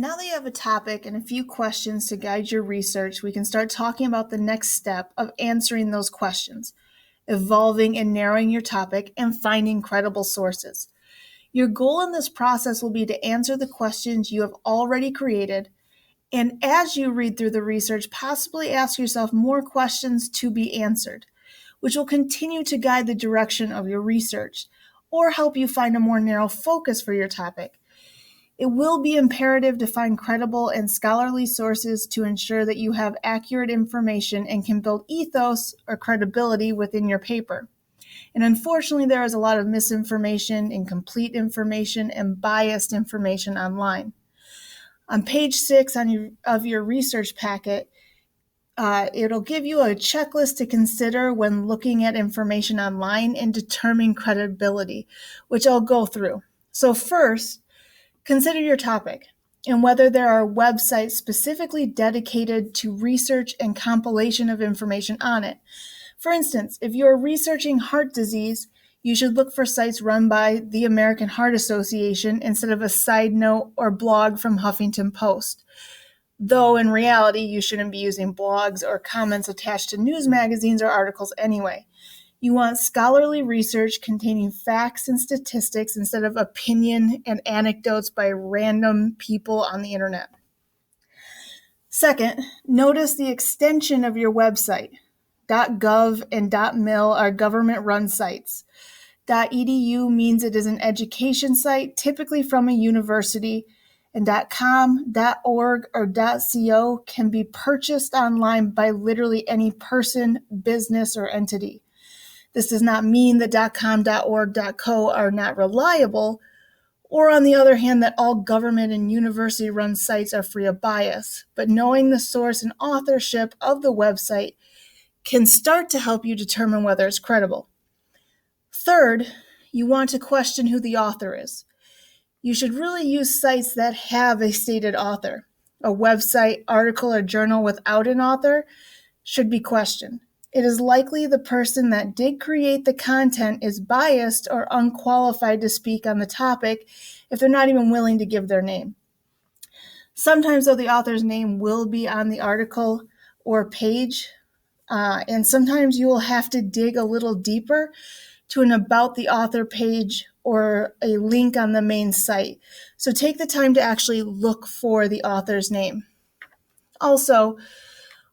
Now that you have a topic and a few questions to guide your research, we can start talking about the next step of answering those questions, evolving and narrowing your topic, and finding credible sources. Your goal in this process will be to answer the questions you have already created, and as you read through the research, possibly ask yourself more questions to be answered, which will continue to guide the direction of your research or help you find a more narrow focus for your topic. It will be imperative to find credible and scholarly sources to ensure that you have accurate information and can build ethos or credibility within your paper. And unfortunately, there is a lot of misinformation, incomplete information, and biased information online. On page 6 of your research packet, it'll give you a checklist to consider when looking at information online and determining credibility, which I'll go through. So first, consider your topic and whether there are websites specifically dedicated to research and compilation of information on it. For instance, if you are researching heart disease, you should look for sites run by the American Heart Association instead of a side note or blog from Huffington Post. Though in reality, you shouldn't be using blogs or comments attached to news magazines or articles anyway. You want scholarly research containing facts and statistics instead of opinion and anecdotes by random people on the internet. Second, notice the extension of your website. .gov and .mil are government-run sites. .edu means it is an education site, typically from a university, and .com, .org, or .co can be purchased online by literally any person, business, or entity. This does not mean that .com, .org, .co are not reliable, or on the other hand, that all government and university-run sites are free of bias. But knowing the source and authorship of the website can start to help you determine whether it's credible. Third, you want to question who the author is. You should really use sites that have a stated author. A website, article, or journal without an author should be questioned. It is likely the person that did create the content is biased or unqualified to speak on the topic if they're not even willing to give their name. Sometimes, though, the author's name will be on the article or page, and sometimes you will have to dig a little deeper to an About the Author page or a link on the main site. So take the time to actually look for the author's name. Also,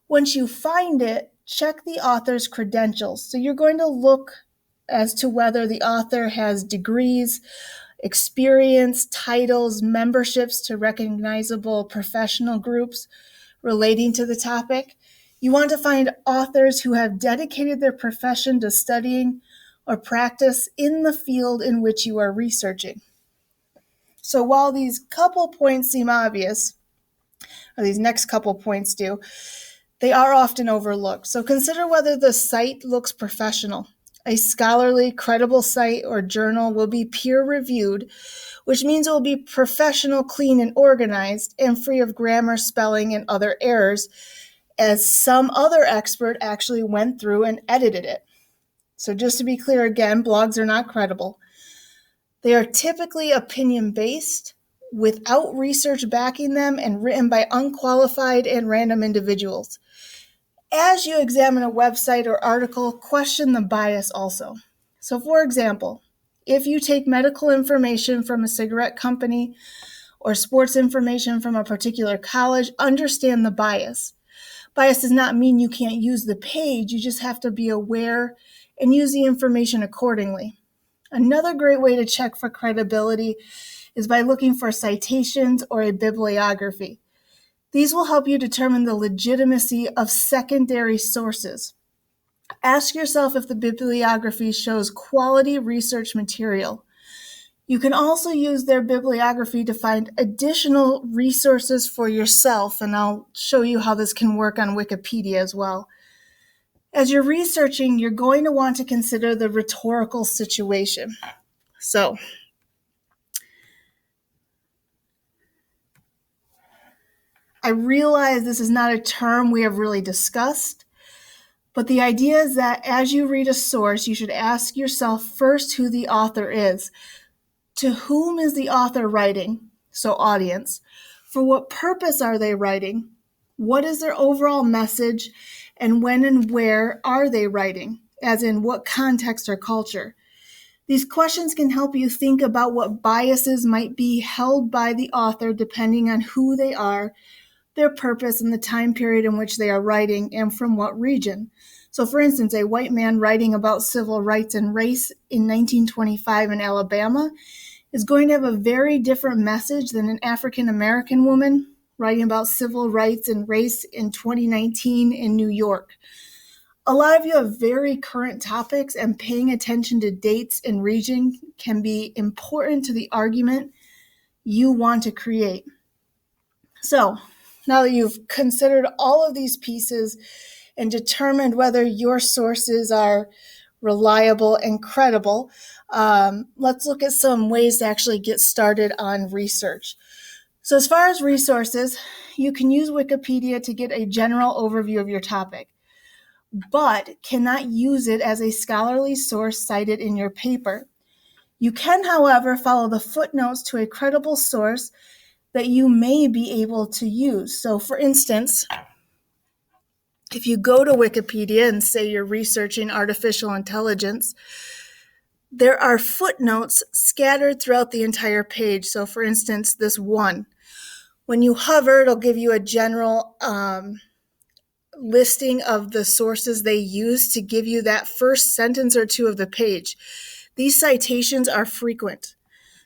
once you find it, check the author's credentials. So you're going to look as to whether the author has degrees, experience, titles, memberships to recognizable professional groups relating to the topic. You want to find authors who have dedicated their profession to studying or practice in the field in which you are researching. So while these couple points seem obvious, or these next couple points do, they are often overlooked. So consider whether the site looks professional. A scholarly, credible site or journal will be peer-reviewed, which means it will be professional, clean, and organized, and free of grammar, spelling, and other errors, as some other expert actually went through and edited it. So just to be clear again, blogs are not credible. They are typically opinion-based, without research backing them, and written by unqualified and random individuals. As you examine a website or article, question the bias also. So for example, if you take medical information from a cigarette company or sports information from a particular college, understand the bias. Bias does not mean you can't use the page, you just have to be aware and use the information accordingly. Another great way to check for credibility is by looking for citations or a bibliography. These will help you determine the legitimacy of secondary sources. Ask yourself if the bibliography shows quality research material. You can also use their bibliography to find additional resources for yourself, and I'll show you how this can work on Wikipedia as well. As you're researching, you're going to want to consider the rhetorical situation. So, I realize this is not a term we have really discussed, but the idea is that as you read a source, you should ask yourself first who the author is. To whom is the author writing? So audience. For what purpose are they writing? What is their overall message? And when and where are they writing? As in, what context or culture? These questions can help you think about what biases might be held by the author depending on who they are, their purpose, and the time period in which they are writing, and from what region. So, for instance, a white man writing about civil rights and race in 1925 in Alabama is going to have a very different message than an African American woman writing about civil rights and race in 2019 in New York. A lot of you have very current topics, and paying attention to dates and region can be important to the argument you want to create. So, now that you've considered all of these pieces and determined whether your sources are reliable and credible, let's look at some ways to actually get started on research. So as far as resources, you can use Wikipedia to get a general overview of your topic, but cannot use it as a scholarly source cited in your paper. You can, however, follow the footnotes to a credible source that you may be able to use. So for instance, if you go to Wikipedia and say you're researching artificial intelligence, there are footnotes scattered throughout the entire page. So for instance, this one, when you hover, it'll give you a general listing of the sources they use to give you that first sentence or two of the page. These citations are frequent.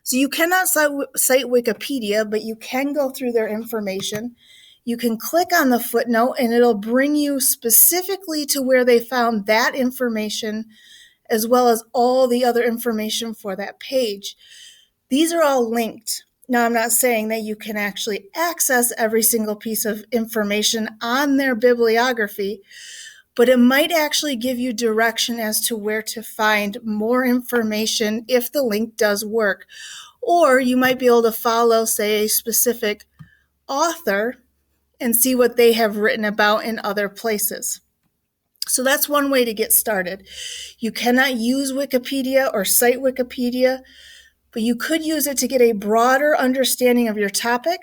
So you cannot cite Wikipedia, but you can go through their information. You can click on the footnote and it'll bring you specifically to where they found that information, as well as all the other information for that page. These are all linked. Now, I'm not saying that you can actually access every single piece of information on their bibliography, but it might actually give you direction as to where to find more information if the link does work. Or you might be able to follow, say, a specific author and see what they have written about in other places. So that's one way to get started. You cannot use Wikipedia or cite Wikipedia, but you could use it to get a broader understanding of your topic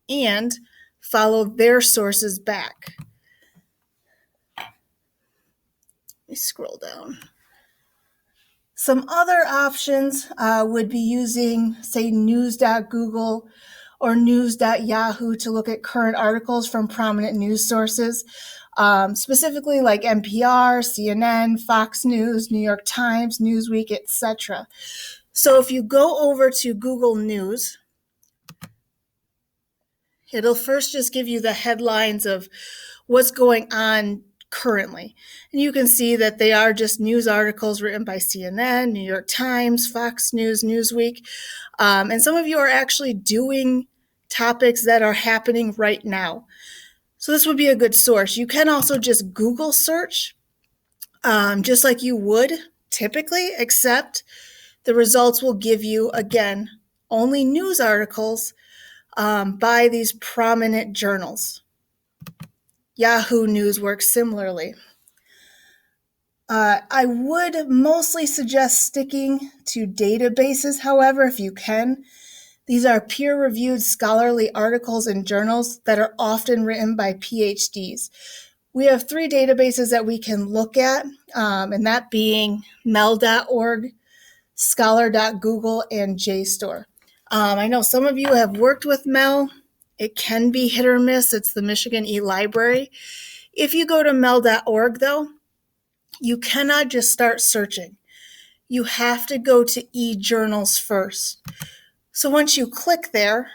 and follow their sources back. Let me scroll down. Some other options would be using, say, news.google or news.yahoo to look at current articles from prominent news sources, specifically like NPR, CNN, Fox News, New York Times, Newsweek, etc. So if you go over to Google News, it'll first just give you the headlines of what's going on currently. And you can see that they are just news articles written by CNN, New York Times, Fox News, Newsweek. And some of you are actually doing topics that are happening right now. So this would be a good source. You can also just Google search, just like you would typically, except the results will give you, again, only news articles by these prominent journals. Yahoo News works similarly. I would mostly suggest sticking to databases, however, if you can. These are peer-reviewed scholarly articles in journals that are often written by PhDs. We have 3 databases that we can look at, and that being mel.org, scholar.google, and Jstor. I know some of you have worked with Mel. It can be hit or miss. It's the Michigan e-Library. If you go to mel.org, though, you cannot just start searching. You have to go to e-journals first. So once you click there,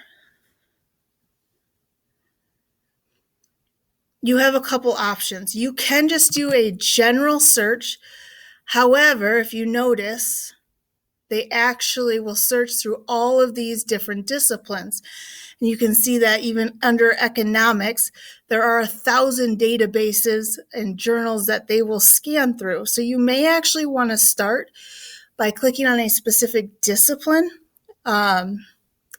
you have a couple options. You can just do a general search. However, if you notice, they actually will search through all of these different disciplines. And you can see that even under economics, there are 1,000 databases and journals that they will scan through. So you may actually want to start by clicking on a specific discipline and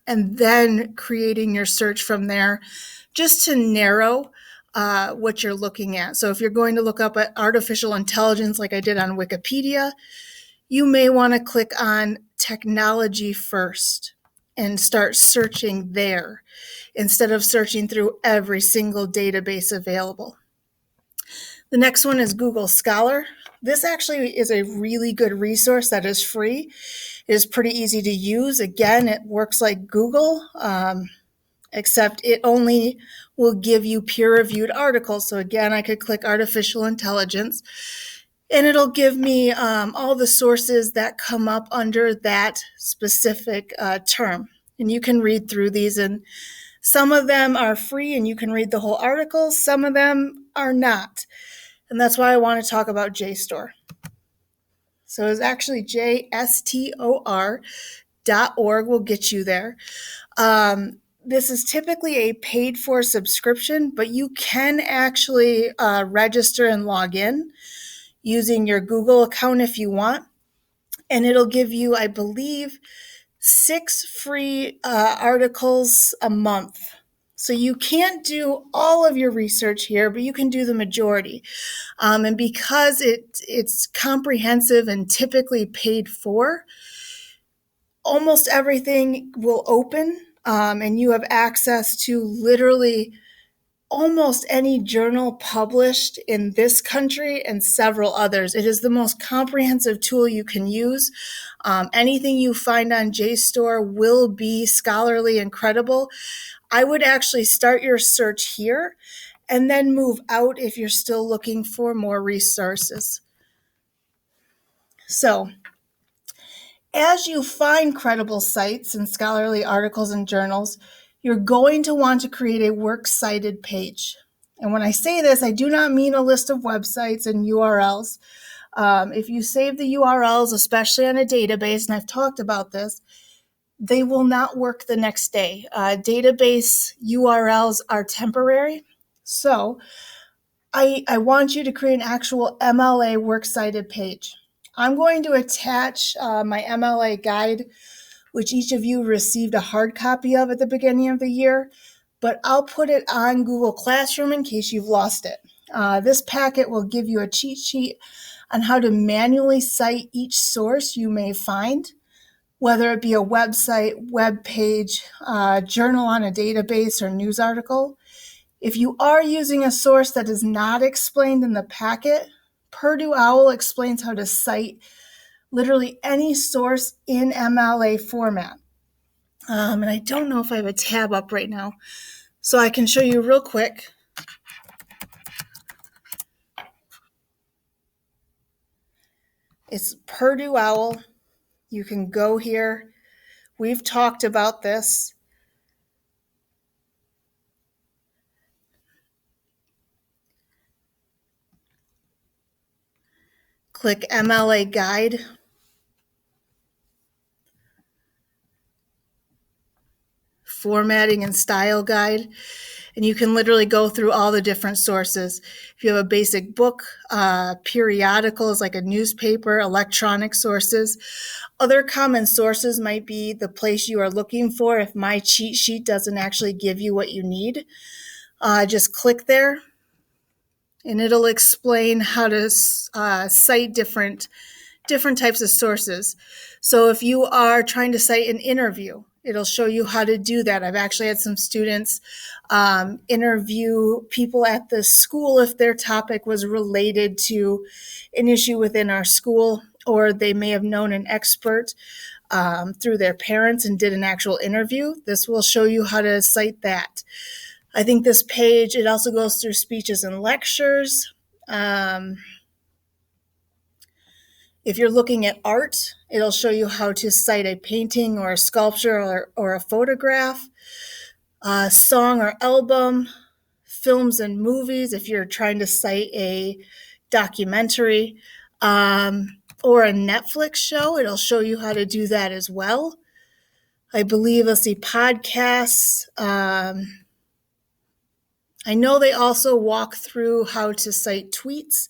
then creating your search from there, just to narrow what you're looking at. So if you're going to look up at artificial intelligence like I did on Wikipedia, you may want to click on technology first. and start searching there instead of searching through every single database available. The next one is Google Scholar. This actually is a really good resource that is free. It is pretty easy to use. Again, it works like Google, except it only will give you peer-reviewed articles. So again, I could click artificial intelligence, and it'll give me all the sources that come up under that specific term. And you can read through these, and some of them are free and you can read the whole article. Some of them are not. And that's why I want to talk about Jstor. So it's actually JSTOR.org will get you there. This is typically a paid for subscription, but you can actually register and log in using your Google account if you want. And it'll give you, I believe, 6 free articles a month. So you can't do all of your research here, but you can do the majority. And because it's comprehensive and typically paid for, almost everything will open, and you have access to literally almost any journal published in this country and several others. It is the most comprehensive tool you can use. Anything you find on Jstor will be scholarly and credible. I would actually start your search here and then move out if you're still looking for more resources. So, as you find credible sites and scholarly articles and journals, you're going to want to create a works cited page. And when I say this, I do not mean a list of websites and URLs. If you save the URLs, especially on a database, and I've talked about this, they will not work the next day. Database URLs are temporary. So I want you to create an actual MLA works cited page. I'm going to attach my MLA guide, which each of you received a hard copy of at the beginning of the year, but I'll put it on Google Classroom in case you've lost it. This packet will give you a cheat sheet on how to manually cite each source you may find, whether it be a website, web page, journal on a database, or news article. If you are using a source that is not explained in the packet, Purdue OWL explains how to cite literally any source in MLA format. And I don't know if I have a tab up right now, so I can show you real quick. It's Purdue OWL. You can go here. We've talked about this. Click MLA Guide. Formatting and Style Guide. And you can literally go through all the different sources. If you have a basic book, periodicals like a newspaper, electronic sources. Other common sources might be the place you are looking for. If my cheat sheet doesn't actually give you what you need, just click there and it'll explain how to cite different types of sources. So if you are trying to cite an interview, it'll show you how to do that. I've actually had some students interview people at the school if their topic was related to an issue within our school, or they may have known an expert through their parents and did an actual interview. This will show you how to cite that. I think this page, it also goes through speeches and lectures. If you're looking at art, it'll show you how to cite a painting or a sculpture or a photograph, a song or album, films and movies, if you're trying to cite a documentary, or a Netflix show, it'll show you how to do that as well. I believe, let's see, podcasts. I know they also walk through how to cite tweets,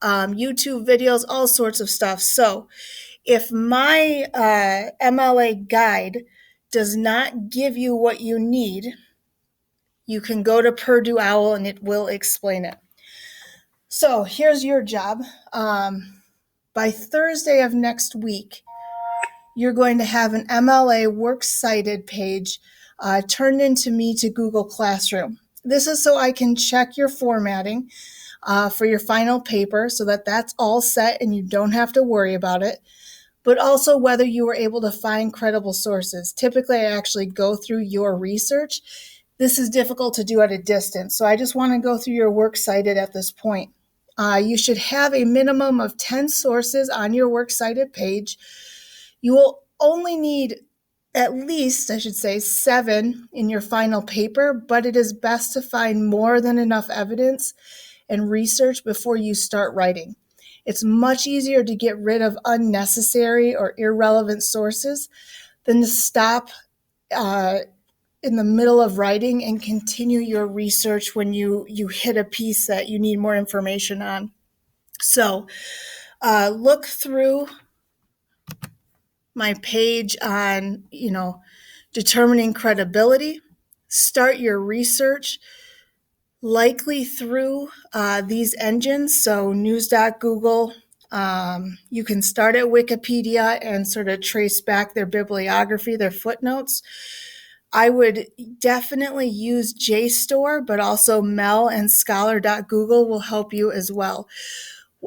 YouTube videos, all sorts of stuff. So if my MLA guide does not give you what you need, you can go to Purdue OWL and it will explain it. So here's your job. By Thursday of next week, you're going to have an MLA Works Cited page turned into me to Google Classroom. This is so I can check your formatting for your final paper so that that's all set and you don't have to worry about it, but also whether you were able to find credible sources. Typically, I actually go through your research. This is difficult to do at a distance, so I just want to go through your Works Cited at this point. You should have a minimum of 10 sources on your Works Cited page. You will only need at least, I should say, 7 in your final paper, but it is best to find more than enough evidence and research before you start writing. It's much easier to get rid of unnecessary or irrelevant sources than to stop in the middle of writing and continue your research when you hit a piece that you need more information on. So look through my page on, determining credibility. Start your research likely through these engines. So news.google, you can start at Wikipedia and sort of trace back their bibliography, their footnotes. I would definitely use Jstor, but also Mel and scholar.google will help you as well.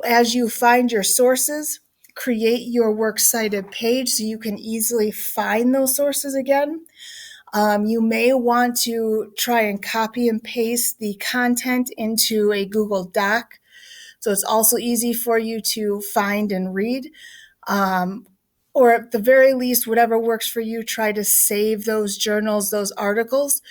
As you find your sources, create your Works Cited page so you can easily find those sources again. You may want to try and copy and paste the content into a Google Doc, so it's also easy for you to find and read. Or at the very least, whatever works for you, try to save those journals, those articles,